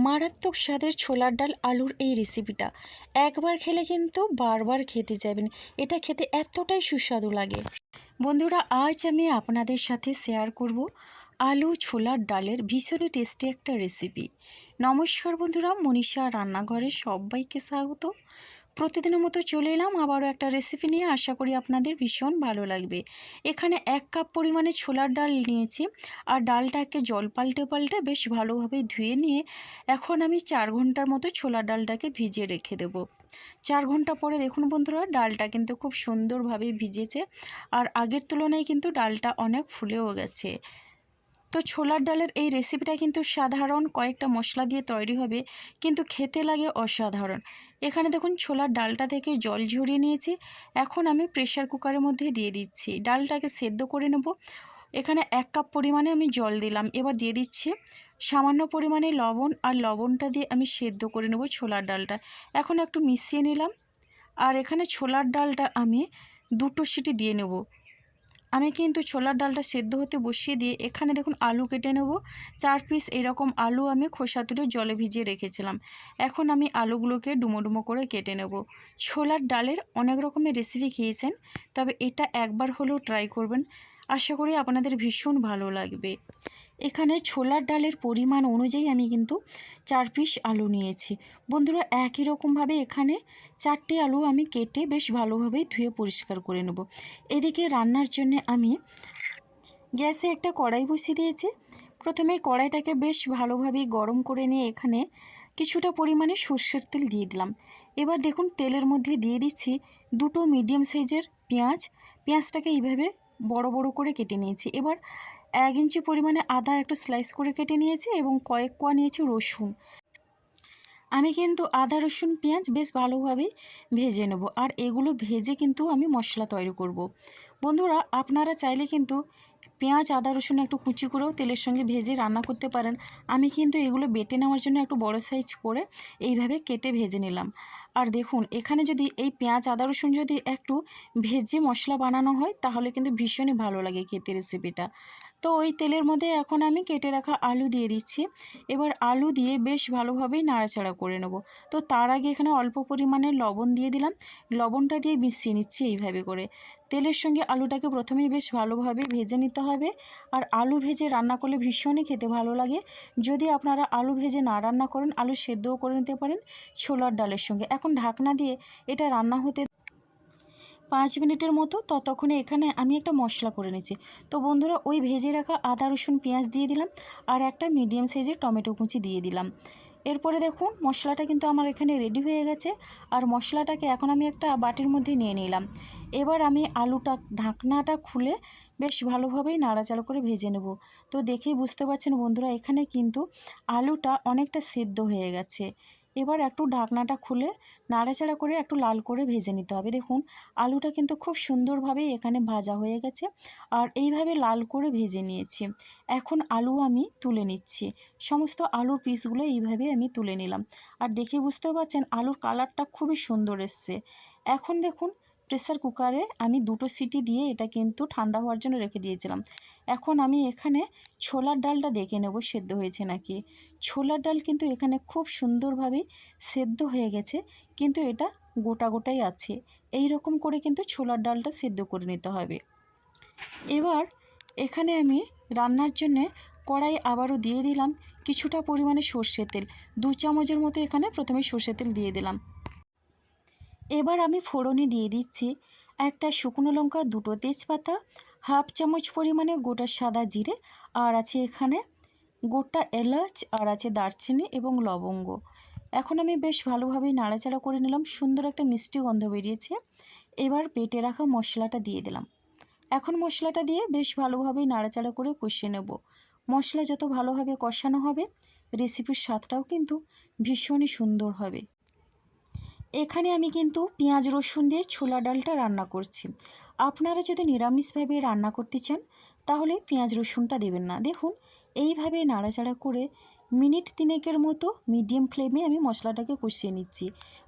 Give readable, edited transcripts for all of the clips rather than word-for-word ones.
মারাত্মক স্বাদের ছোলার ডাল আলুর এই রেসিপিটা একবার খেলে কিন্তু বারবার খেতে যাবেন। এটা খেতে এতটাই সুস্বাদু লাগে। বন্ধুরা, আজ আমি আপনাদের সাথে শেয়ার করব আলু ছোলার ডালের ভীষণই টেস্টি একটা রেসিপি। নমস্কার বন্ধুরা, মনীষা রান্নাঘরে সবাইকে স্বাগত। প্রতিদিনের মতো চলে এলাম আবারও একটা রেসিপি নিয়ে। আশা করি আপনাদের ভীষণ ভালো লাগবে। এখানে 1 কাপ পরিমাণে ছোলার ডাল নিয়েছি, আর ডালটাকে জল পাল্টে পাল্টে বেশ ভালোভাবে ধুয়ে নিয়ে এখন আমি 4 ঘন্টার মতো ছোলার ডালটাকে ভিজিয়ে রেখে দেব। 4 ঘন্টা পরে দেখুন বন্ধুরা, ডালটা কিন্তু খুব সুন্দরভাবে ভিজেছে, আর আগের তুলনায় কিন্তু ডালটা অনেক ফুলেও গেছে। তো ছোলার ডালের এই রেসিপিটা কিন্তু সাধারণ কয়েকটা মশলা দিয়ে তৈরি হবে, কিন্তু খেতে লাগে অসাধারণ। এখানে দেখুন ছোলার ডালটা থেকে জল ঝরিয়ে নিয়েছি। এখন আমি প্রেসার কুকারের মধ্যে দিয়ে দিচ্ছি, ডালটাকে সেদ্ধ করে নেব। এখানে 1 কাপ পরিমাণে আমি জল দিলাম। এবার দিয়ে দিচ্ছি সামান্য পরিমাণে লবণ, আর লবণটা দিয়ে আমি সেদ্ধ করে নেব ছোলার ডালটা। এখন একটু মিশিয়ে নিলাম, আর এখানে ছোলার ডালটা আমি 2টো সিটি দিয়ে নেব। আমি কিন্তু ছোলার ডালটা সেদ্ধ হতে বসিয়ে দিয়ে এখানে দেখুন আলু কেটে নেব। 4 পিস এরকম আলু আমি খোসা তুলে জলে ভিজিয়ে রেখেছিলাম। এখন আমি আলুগুলোকে ডুমো ডুমো করে কেটে নেব। ছোলার ডালের অনেক রকমের রেসিপি খেয়েছেন, তবে এটা একবার হলেও ট্রাই করবেন। আশা করি আপনাদের ভীষণ ভালো লাগবে। এখানে ছোলার ডালের পরিমাণ অনুযায়ী আমি কিন্তু 4 পিস আলু নিয়েছি। বন্ধুরা, একই রকমভাবে এখানে 4টে আলু আমি কেটে বেশ ভালোভাবে ধুয়ে পরিষ্কার করে নেব। এদিকে রান্নার জন্য আমি গ্যাসে একটা কড়াই বসিয়ে দিয়েছি। প্রথমে কড়াইটাকে বেশ ভালোভাবে গরম করে নিয়ে এখানে কিছুটা পরিমাণে সর্ষের তেল দিয়ে দিলাম। এবার দেখুন তেলের মধ্যে দিয়ে দিচ্ছি 2টো মিডিয়াম সাইজের পেঁয়াজ। পেঁয়াজটাকে এইভাবে বড় বড় করে কেটে নিয়েছি। এবার 1 ইঞ্চি পরিমাণে আদা একটু স্লাইস করে কেটে নিয়েছি, এবং কয়েক কোয়া নিয়েছি রসুন। আমি কিন্তু আদা রসুন পেঁয়াজ বেশ ভালোভাবে ভেজে নেব, আর এগুলো ভেজে কিন্তু আমি মশলা তৈরি করব। বন্ধুরা, আপনারা চাইলে কিন্তু পেঁয়াজ আদা রসুন একটু কুচি করেও তেলের সঙ্গে ভেজে রান্না করতে পারেন। আমি কিন্তু এগুলো বেটে নেওয়ার জন্য একটু বড় সাইজ করে এইভাবে কেটে ভেজে নিলাম। আর দেখুন, এখানে যদি এই পেঁয়াজ আদা রসুন যদি একটু ভেজে মশলা বানানো হয়, তাহলে কিন্তু ভীষণই ভালো লাগে খেতে রেসিপিটা। তো ওই তেলের মধ্যে এখন আমি কেটে রাখা আলু দিয়ে দিচ্ছি। এবার আলু দিয়ে বেশ ভালোভাবেই নাড়াচাড়া করে নেব। তো তার আগে এখানে অল্প পরিমাণে লবণ দিয়ে দিলাম। লবণটা দিয়ে মিশিয়ে নিচ্ছি এইভাবে করে। তেলের সঙ্গে আলুটাকে প্রথমেই বেশ ভালোভাবে ভেজে নিতে হবে। আর আলু ভেজে রান্না করলে ভীষণই খেতে ভালো লাগে। যদি আপনারা আলু ভেজে না রান্না করেন, আলু সেদ্ধও করে নিতে পারেন ছোলার ডালের সঙ্গে। এখন ঢাকনা দিয়ে এটা রান্না হতে 5 মিনিটের মতো। ততক্ষণে এখানে আমি একটা মশলা করে নিচ্ছি। তো বন্ধুরা, ওই ভেজে রাখা আদা রসুন পেঁয়াজ দিয়ে দিলাম, আর একটা মিডিয়াম সাইজের টমেটো কুচি দিয়ে দিলাম। এরপরে দেখুন মশলাটা কিন্তু আমার এখানে রেডি হয়ে গেছে, আর মশলাটাকে এখন আমি একটা বাটির মধ্যে নিয়ে নিলাম। এবার আমি আলুটা ঢাকনাটা খুলে বেশ ভালোভাবেই নাড়াচাড়া করে ভেজে নেব। তো দেখেই বুঝতে পারছেন বন্ধুরা, এখানে কিন্তু আলুটা অনেকটা সেদ্ধ হয়ে গেছে। এবার একটু ঢাকনাটা খুলে নাড়াচাড়া করে একটু লাল করে ভেজে নিতে হবে। দেখুন আলুটা কিন্তু খুব সুন্দরভাবে এখানে ভাজা হয়ে গেছে, আর এইভাবে লাল করে ভেজে নিয়েছি। এখন আলু আমি তুলে নিচ্ছি। সমস্ত আলুর পিসগুলো এইভাবে আমি তুলে নিলাম, আর দেখে বুঝতে পারছেন আলুর কালারটা খুবই সুন্দর এসছে। এখন দেখুন প্রেসার কুকারে আমি 2টো সিটি দিয়ে এটা কিন্তু ঠান্ডা হওয়ার জন্য রেখে দিয়েছিলাম। এখন আমি এখানে ছোলার ডালটা দেখে নেব সেদ্ধ হয়েছে নাকি। ছোলার ডাল কিন্তু এখানে খুব সুন্দরভাবে সেদ্ধ হয়ে গেছে, কিন্তু এটা গোটা গোটাই আছে। এই রকম করে কিন্তু ছোলার ডালটা সেদ্ধ করে নিতে হবে। এবার এখানে আমি রান্নার জন্যে কড়াই আবারও দিয়ে দিলাম কিছুটা পরিমাণে সর্ষের তেল। 2 চামচের মতো এখানে প্রথমে সর্ষের তেল দিয়ে দিলাম। এবার আমি ফোড়নে দিয়ে দিচ্ছি একটা শুকনো লঙ্কা, 2টো তেজপাতা, হাফ চামচ পরিমাণে গোটা সাদা জিরে, আর আছে এখানে গোটা এলাচ, আর আছে দারচিনি এবং লবঙ্গ। এখন আমি বেশ ভালোভাবে নাড়াচাড়া করে নিলাম। সুন্দর একটা মিষ্টি গন্ধ বেরিয়েছে। এবার বেটে রাখা মশলাটা দিয়ে দিলাম। এখন মশলাটা দিয়ে বেশ ভালোভাবেই নাড়াচাড়া করে কষিয়ে নেব। মশলা যত ভালোভাবে কষানো হবে, রেসিপির স্বাদটাও কিন্তু ভীষণই সুন্দর হবে। এখানে আমি কিন্তু পেঁয়াজ রসুন দিয়ে ছোলা ডালটা রান্না করছি। আপনারা যদি নিরামিষভাবে রান্না করতে চান, তাহলে পেঁয়াজ রসুনটা দেবেন না। দেখুন এইভাবে নাড়াচাড়া করে মিনিট 3 মতো মিডিয়াম ফ্লেমে আমি মশলাটাকে কষিয়ে নিচ্ছি।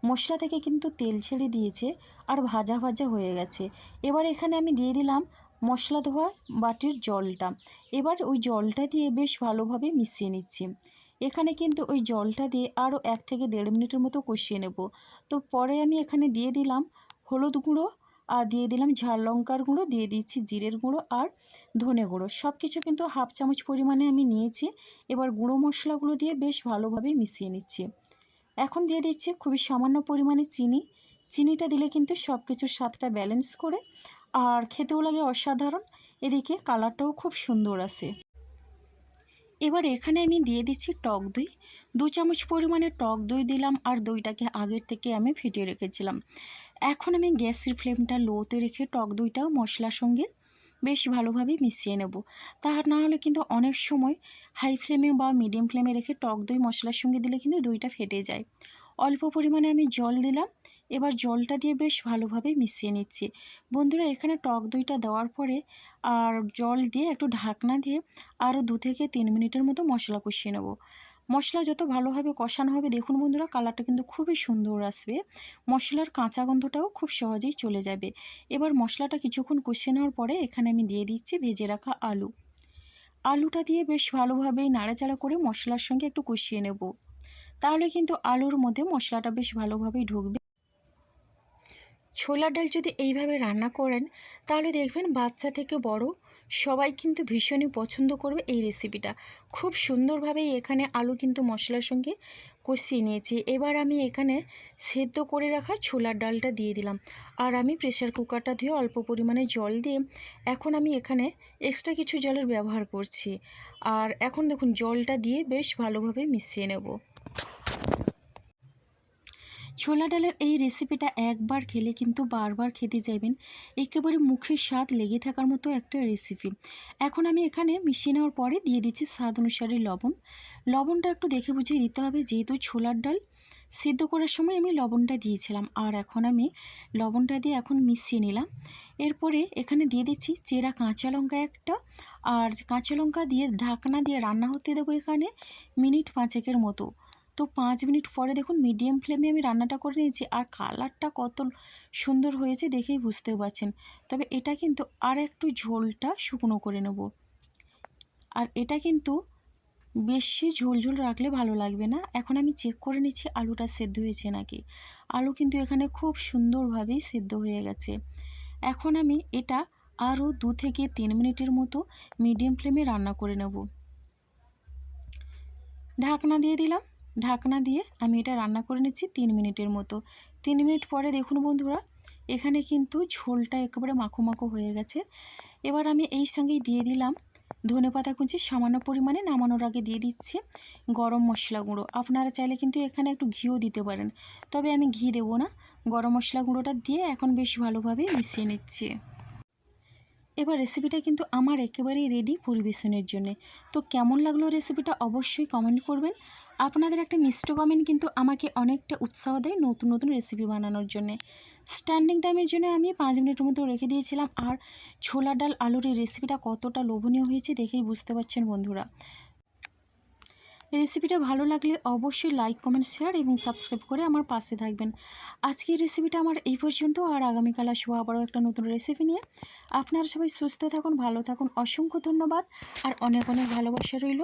মশলা থেকে কিন্তু তেল ছেড়ে দিয়েছে, আর ভাজা ভাজা হয়ে গেছে। এবার এখানে আমি দিয়ে দিলাম মশলা ধোয়া বাটির জলটা। এবার ওই জলটা দিয়ে বেশ ভালোভাবে মিশিয়ে নিচ্ছি। এখানে কিন্তু ওই জলটা দিয়ে আরও 1 থেকে 1.5 মিনিটের মতো কষিয়ে নেব। তো পরে আমি এখানে দিয়ে দিলাম হলুদ গুঁড়ো, আর দিয়ে দিলাম ঝাল লঙ্কার গুঁড়ো, দিয়ে দিচ্ছি জিরের গুঁড়ো আর ধনে গুঁড়ো। সব কিছু কিন্তু 1/2 চামচ পরিমাণে আমি নিয়েছি। এবার গুঁড়ো মশলাগুলো দিয়ে বেশ ভালোভাবে মিশিয়ে নিচ্ছি। এখন দিয়ে দিচ্ছি খুবই সামান্য পরিমাণে চিনি। চিনিটা দিলে কিন্তু সব কিছুর স্বাদটা ব্যালেন্স করে, আর খেতেও লাগে অসাধারণ। এদিকে কালারটাও খুব সুন্দর আসে। এবার এখানে আমি দিয়ে দিচ্ছি টক দই। 2 চামচ পরিমাণে টক দই দিলাম, আর দইটাকে আগের থেকে আমি ফেটিয়ে রেখেছিলাম। এখন আমি গ্যাসের ফ্লেমটা লোতে রেখে টক দইটাও মশলার সঙ্গে বেশ ভালোভাবে মিশিয়ে নেব। তা না হলে কিন্তু অনেক সময় হাই ফ্লেমে বা মিডিয়াম ফ্লেমে রেখে টক দই মশলার সঙ্গে দিলে কিন্তু দইটা ফেটে যায়। অল্প পরিমাণে আমি জল দিলাম। এবার জলটা দিয়ে বেশ ভালোভাবে মিশিয়ে নিচ্ছি। বন্ধুরা, এখানে টক দইটা দেওয়ার পরে আর জল দিয়ে একটু ঢাকনা দিয়ে আরও 2 থেকে 3 মিনিটের মতো মশলা কষিয়ে নেব। মশলা যত ভালোভাবে কষানো হবে, দেখুন বন্ধুরা, কালারটা কিন্তু খুবই সুন্দর আসবে। মশলার কাঁচা গন্ধটাও খুব সহজেই চলে যাবে। এবার মশলাটা কিছুক্ষণ কষিয়ে নেওয়ার পরে এখানে আমি দিয়ে দিচ্ছি ভেজে রাখা আলু। আলুটা দিয়ে বেশ ভালোভাবে নাড়াচাড়া করে মশলার সঙ্গে একটু কষিয়ে নেব। তাহলে কিন্তু আলুর মধ্যে মশলাটা বেশ ভালোভাবেই ঢুকবে। ছোলার ডাল যদি এইভাবে রান্না করেন, তাহলে দেখবেন বাচ্চা থেকে বড় সবাই কিন্তু ভীষণই পছন্দ করবে এই রেসিপিটা। খুব সুন্দরভাবেই এখানে আলু কিন্তু মশলার সঙ্গে কষিয়ে নিয়েছি। এবার আমি এখানে সেদ্ধ করে রাখা ছোলার ডালটা দিয়ে দিলাম, আর আমি প্রেসার কুকারটা ধুয়ে অল্প পরিমাণে জল দিয়ে এখন আমি এখানে এক্সট্রা কিছু জলের ব্যবহার করছি। আর এখন দেখুন জলটা দিয়ে বেশ ভালোভাবে মিশিয়ে নেব। ছোলা ডালের এই রেসিপিটা একবার খেলে কিন্তু বারবার খেতে চাইবেন। একেবারে মুখের স্বাদ লেগে থাকার মতো একটা রেসিপি। এখন আমি এখানে মিশিয়ে নেওয়ার পরে দিয়ে দিচ্ছি স্বাদ অনুসারে লবণ। লবণটা একটু দেখে বুঝে দিতে হবে, যেহেতু ছোলার ডাল সিদ্ধ করার সময় আমি লবণটা দিয়েছিলাম। আর এখন আমি লবণটা দিয়ে এখন মিশিয়ে নিলাম। এরপরে এখানে দিয়ে দিচ্ছি চেরা কাঁচা লঙ্কা একটা, আর কাঁচা লঙ্কা দিয়ে ঢাকনা দিয়ে রান্না হতে দেবো এখানে মিনিট 5 মতো। তো 5 মিনিট পরে দেখুন মিডিয়াম ফ্লেমে আমি রান্নাটা করে নিয়েছি, আর কালারটা কত সুন্দর হয়েছে দেখেই বুঝতেও পারছেন। তবে এটা কিন্তু আর একটু ঝোলটা শুকনো করে নেব। আর এটা কিন্তু বেশি ঝোল রাখলে ভালো লাগবে না। এখন আমি চেক করে নিচ্ছি আলুটা সেদ্ধ হয়েছে নাকি। আলু কিন্তু এখানে খুব সুন্দরভাবেই সেদ্ধ হয়ে গেছে। এখন আমি এটা আরও 2 থেকে 3 মিনিটের মতো মিডিয়াম ফ্লেমে রান্না করে নেব। ঢাকনা দিয়ে দিলাম। ঢাকনা দিয়ে আমি এটা রান্না করে নিচ্ছি 3 মিনিটের মতো। 3 মিনিট পরে দেখুন বন্ধুরা, এখানে কিন্তু ঝোলটা একেবারে মাখো মাখো হয়ে গেছে। এবার আমি এই সঙ্গেই দিয়ে দিলাম ধনেপাতা কুচি, সামান্য পরিমাণে নামানোর আগে দিয়ে দিচ্ছি গরম মশলা গুঁড়ো। আপনারা চাইলে কিন্তু এখানে একটু ঘিও দিতে পারেন, তবে আমি ঘি দেবো না। গরম মশলা গুঁড়োটা দিয়ে এখন বেশ ভালোভাবে মিশিয়ে নিচ্ছি। এবার রেসিপিটা কিন্তু আমার একেবারেই রেডি পরিবেশনের জন্যে। তো কেমন লাগলো রেসিপিটা অবশ্যই কমেন্ট করবেন। আপনাদের একটা মিষ্টি কমেন্ট কিন্তু আমাকে অনেকটা উৎসাহ দেয় নতুন নতুন রেসিপি বানানোর জন্যে। স্ট্যান্ডিং টাইমের জন্য আমি 5 মিনিটের মতো রেখে দিয়েছিলাম। আর ছোলা ডাল আলুর এই রেসিপিটা কতটা লোভনীয় হয়েছে দেখেই বুঝতে পারছেন বন্ধুরা। রেসিপিটা ভালো লাগলে অবশ্যই লাইক, কমেন্ট, শেয়ার এবং সাবস্ক্রাইব করে আমার পাশে থাকবেন। আজকের রেসিপিটা আমার এই পর্যন্ত, আর আগামীকাল আসবো আবারও একটা নতুন রেসিপি নিয়ে। আপনারা সবাই সুস্থ থাকুন, ভালো থাকুন। অসংখ্য ধন্যবাদ আর অনেক অনেক ভালোবাসা রইল।